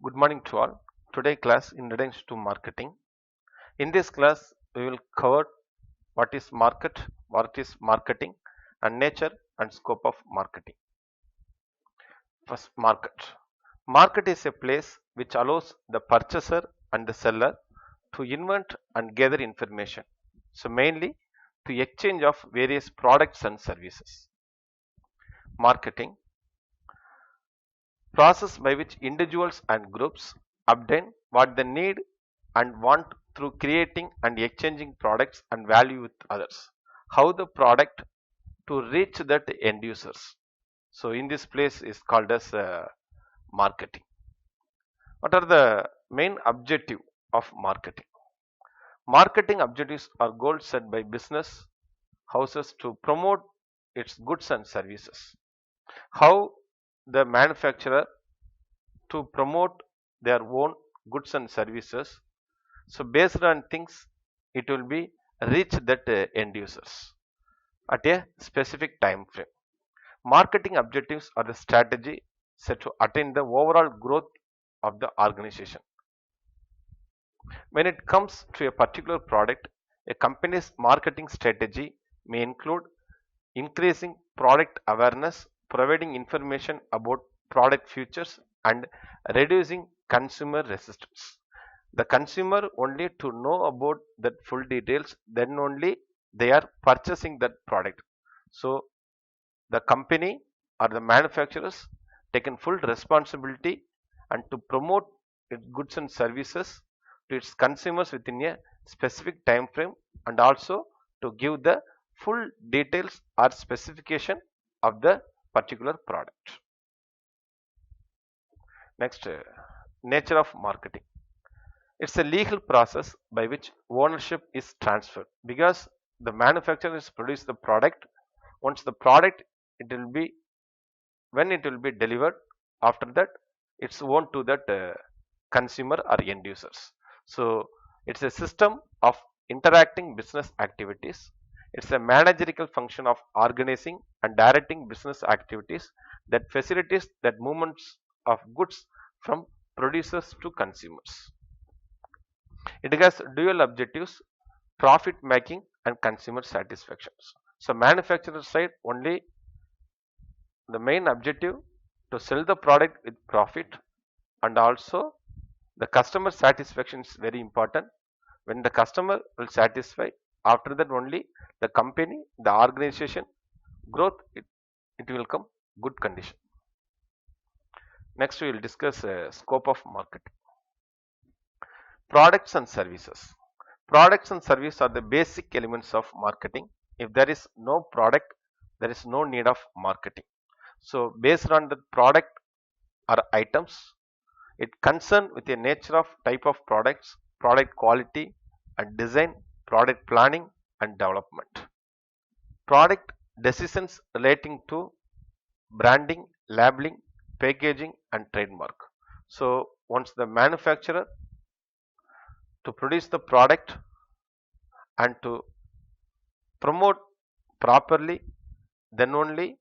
Good morning to all. Today class introduction to marketing. In this class we will cover what is market, what is marketing and nature and scope of marketing. First, market. Market is a place which allows the purchaser and the seller to invent and gather information. So mainly to exchange of various products and services. Marketing, process by which individuals and groups obtain what they need and want through creating and exchanging products and value with others. How the product to reach that end users. So in this place is called as marketing. What are the main objective of marketing? Marketing objectives are goals set by business houses to promote its goods and services. How the manufacturer to promote their own goods and services. So based on things, it will be reach that end users at a specific time frame. Marketing objectives are the strategy set to attain the overall growth of the organization. When it comes to a particular product, a company's marketing strategy may include increasing product awareness, providing information about product features, and reducing consumer resistance. The consumer only to know about that full details, then only they are purchasing that product. So the company or the manufacturers taken full responsibility and to promote its goods and services to its consumers within a specific time frame and also to give the full details or specification of the particular product. Next, nature of marketing. It's a legal process by which ownership is transferred because the manufacturer has produced the product. Once the product, it will be when it will be delivered. After that, it's owned to that consumer or end users. So it's a system of interacting business activities. It's a managerial function of organizing and directing business activities that facilitates that movements of goods from producers to consumers. It has dual objectives: profit making and consumer satisfaction. So manufacturer side only the main objective to sell the product with profit, and also the customer satisfaction is very important. When the customer will satisfy, after that only the company, the organization growth, it will come good condition. Next we will discuss scope of marketing. Products and services. Products and services are the basic elements of marketing. If there is no product, there is no need of marketing. So based on the product or items, it concern with the nature of type of products, product quality and design, product planning and development. Product decisions relating to branding, labeling, packaging and trademark. So once the manufacturer to produce the product and to promote properly, then only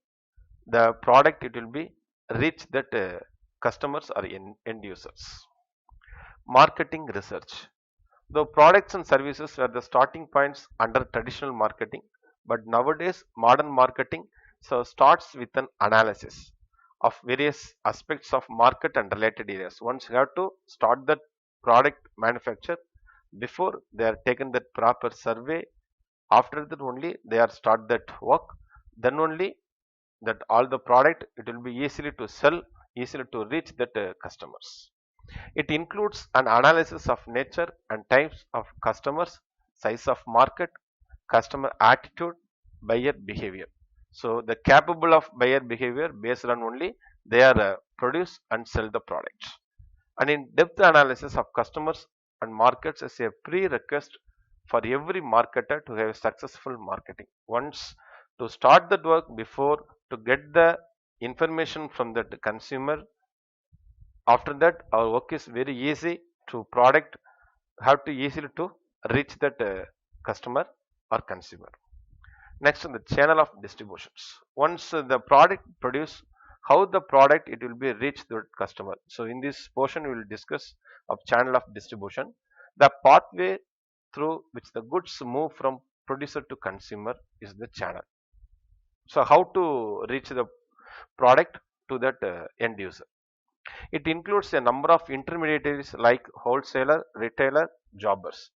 the product it will be reach that customers or end users. Marketing research. The products and services were the starting points under traditional marketing, but nowadays modern marketing so starts with an analysis of various aspects of market and related areas. Once you have to start that product manufacture, before they are taken that proper survey, after that only they are start that work, then only that all the product it will be easily to sell, easily to reach that customers. It includes an analysis of nature and types of customers, size of market, customer attitude, buyer behavior. So the capable of buyer behavior based on only they are produce and sell the products. And in depth analysis of customers and markets is a prerequisite for every marketer to have successful marketing. Once to start that work, before to get the information from the consumer, after that our work is very easy to product have to easily to reach that customer or consumer. Next, the channel of distributions. Once the product produced how the product it will be reached to the customer. So in this portion we will discuss of channel of distribution, the pathway through which the goods move from producer to consumer is the channel. So how to reach the product to that end user? It includes a number of intermediaries like wholesaler, retailer, jobbers.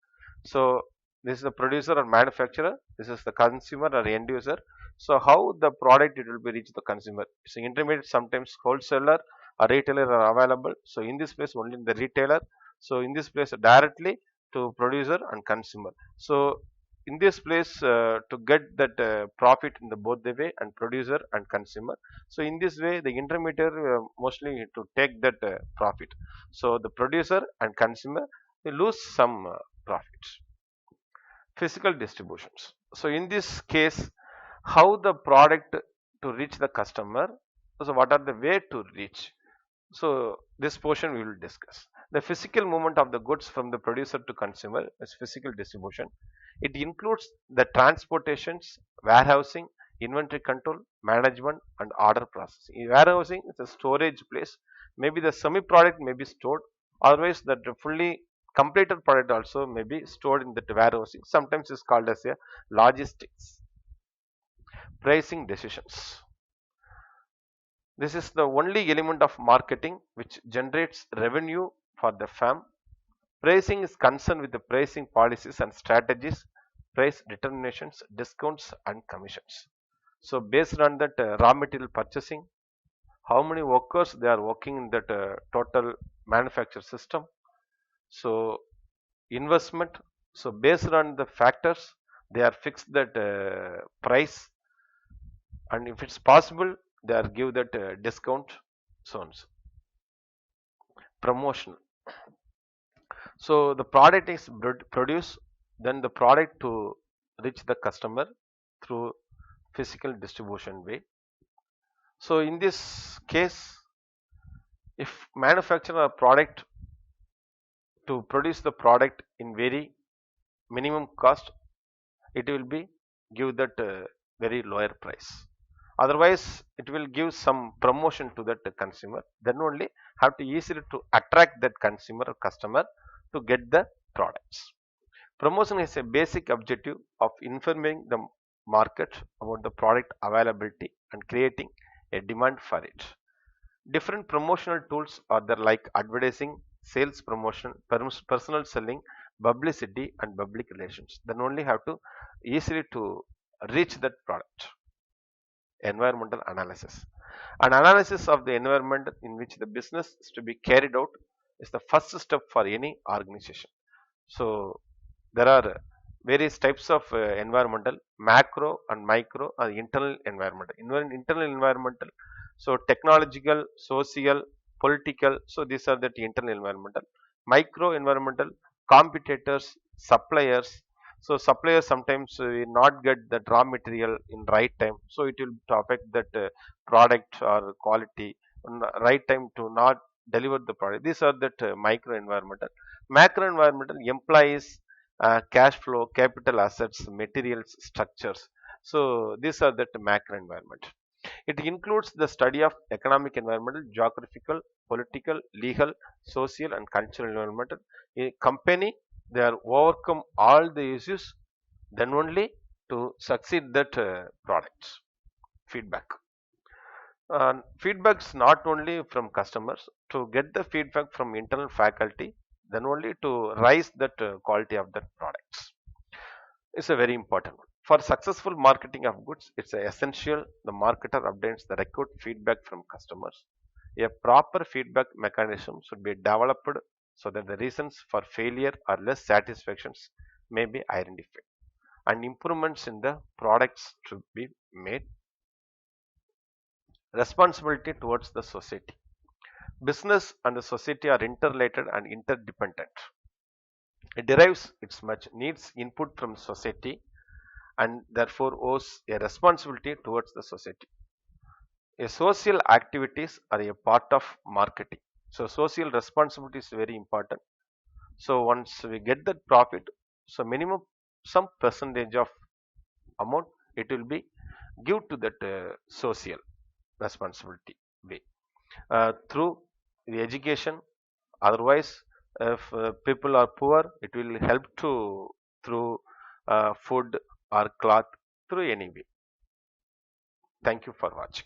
So this is the producer or manufacturer, this is the consumer or end user. So how the product it will be reached the consumer? So intermediate, sometimes wholesaler or retailer are available. So in this place only the retailer. So in this place directly to producer and consumer. So in this place to get that profit in the both the way and producer and consumer. So in this way the intermediary mostly to take that profit. So the producer and consumer will lose some profits. Physical distributions. So in this case, how the product to reach the customer, so what are the way to reach? So this portion we will discuss. The physical movement of the goods from the producer to consumer is physical distribution. It includes the transportations, warehousing, inventory control, management and order processing. Warehousing is a storage place. Maybe the semi product may be stored, otherwise that fully completed product also may be stored in the warehousing. Sometimes it's called as a logistics. Pricing decisions. This is the only element of marketing which generates revenue for the firm. Pricing is concerned with the pricing policies and strategies, price determinations, discounts and commissions. So based on that raw material purchasing, how many workers they are working in that total manufacture system. So investment. So based on the factors, they are fixed that price, and if it's possible, they are give that discount. So on. So promotional. So the product is produced, then the product to reach the customer through physical distribution way. So in this case, if manufacture a product to produce the product in very minimum cost, it will be give that very lower price. Otherwise, it will give some promotion to that consumer. Then only have to easily to attract that consumer or customer to get the products. Promotion is a basic objective of informing the market about the product availability and creating a demand for it. Different promotional tools are there like advertising, sales promotion, personal selling, publicity and public relations. Then only have to easily to reach that product. Environmental analysis. An analysis of the environment in which the business is to be carried out is the first step for any organization. So there are various types of environmental, macro and micro or internal environmental. Internal environmental, so technological, social, political, so these are the internal environmental. Micro environmental, competitors, suppliers. So suppliers sometimes will not get the raw material in right time, so it will affect that product or quality right time to not deliver the product. These are that micro environmental. Macro environmental, employees, cash flow, capital assets, materials, structures. So these are that macro environment. It includes the study of economic, environmental, geographical, political, legal, social and cultural environmental. A company, they are overcome all the issues, then only to succeed that products. Feedback. Feedbacks not only from customers, to get the feedback from internal faculty, then only to rise that quality of the products. It's a very important one. For successful marketing of goods, it's essential the marketer obtains the required feedback from customers. A proper feedback mechanism should be developed so that the reasons for failure or less satisfactions may be identified and improvements in the products should be made. Responsibility towards the society. Business and the society are interrelated and interdependent. It derives its much needs input from society and therefore owes a responsibility towards the society. A social activities are a part of marketing. So social responsibility is very important. So once we get that profit, so minimum some percentage of amount it will be give to that social responsibility. way through the education. Otherwise, if people are poor, it will help to through food or cloth, through any way. Thank you for watching.